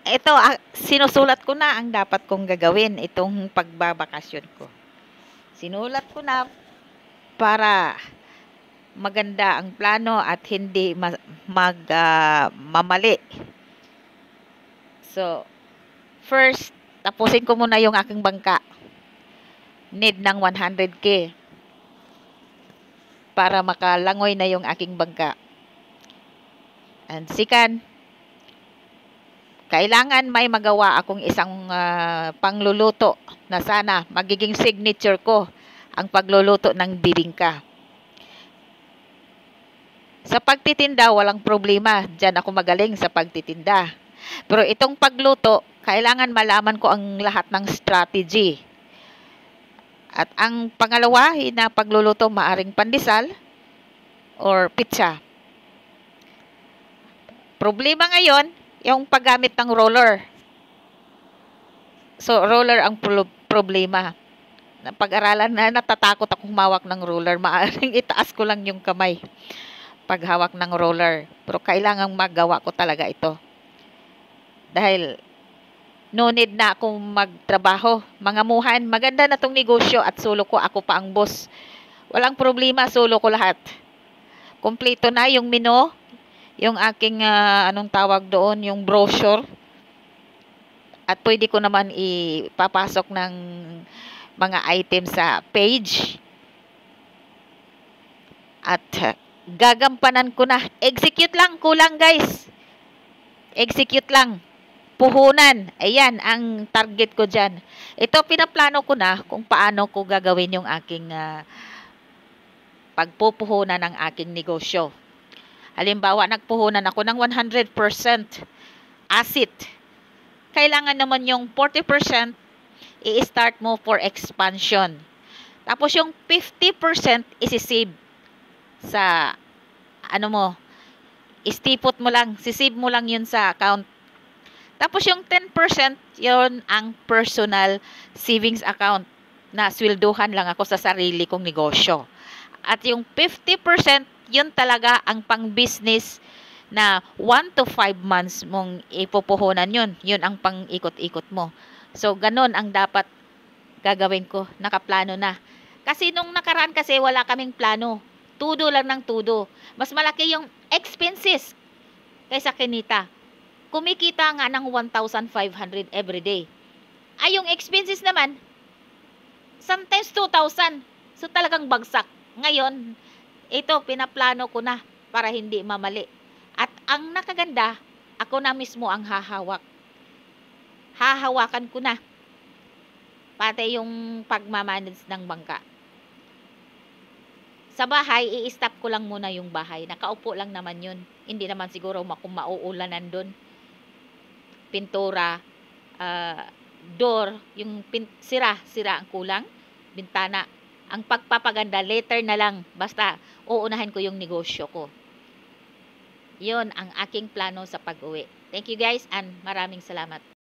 ito, sinusulat ko na ang dapat kong gagawin itong pagbabakasyon ko. Sinulat ko na para maganda ang plano at hindi mamali. So, first, tapusin ko muna yung aking bangka. Need ng 100K para makalangoy na yung aking bangka. And second, kailangan may magawa akong isang pangluluto na sana magiging signature ko ang pagluluto ng bibingka. Sa pagtitinda, walang problema. Diyan ako magaling sa pagtitinda. Pero itong pagluto, kailangan malaman ko ang lahat ng strategy. At ang pangalawa, na pagluluto, maaring pandesal or pizza. Problema ngayon, yung paggamit ng roller. So, roller ang problema. Pag-aralan na, natatakot akong humawak ng roller. Maaring itaas ko lang yung kamay paghawak ng roller. Pero kailangang magawa ko talaga ito. Dahil no need na akong magtrabaho. Mangamuhan, maganda na tong negosyo at solo ko, ako pa ang boss. Walang problema, solo ko lahat. Kompleto na yung menu, yung aking, anong tawag doon, yung brochure. At pwede ko naman ipapasok ng mga items sa page. At gagampanan ko na. Execute lang, kulang guys. Execute lang. Puhunan. Ayan ang target ko dyan. Ito, pinaplano ko na kung paano ko gagawin yung aking pagpupuhunan ng aking negosyo. Halimbawa, nagpuhunan ako ng 100% asset. Kailangan naman yung 40% i-start mo for expansion. Tapos yung 50% isi-save sa istipot mo lang, sisave mo lang yun sa account. Tapos yung 10%, yun ang personal savings account na swelduhan lang ako sa sarili kong negosyo. At yung 50%, yun talaga ang pang-business na 1 to 5 months mong ipupuhunan yun. Yun ang pang-ikot-ikot mo. So, ganun ang dapat gagawin ko. Nakaplano na. Kasi nung nakaraan kasi wala kaming plano. Tudo lang ng tudo. Mas malaki yung expenses kaysa kinita. Kumikita nga ng 1,500 everyday. Ay, yung expenses naman, sometimes 2,000. So, talagang bagsak. Ngayon, ito, pinaplano ko na para hindi mamali. At ang nakaganda, ako na mismo ang hahawak. Hahawakan ko na. Pati yung pagmamanage ng bangka. Sa bahay, i-stop ko lang muna yung bahay. Nakaupo lang naman yun. Hindi naman siguro kung mauulanan doon. Pintura, door, yung sira ang kulang. Bintana. Ang pagpapaganda, later na lang. Basta, uunahin ko yung negosyo ko. Yun ang aking plano sa pag-uwi. Thank you guys and maraming salamat.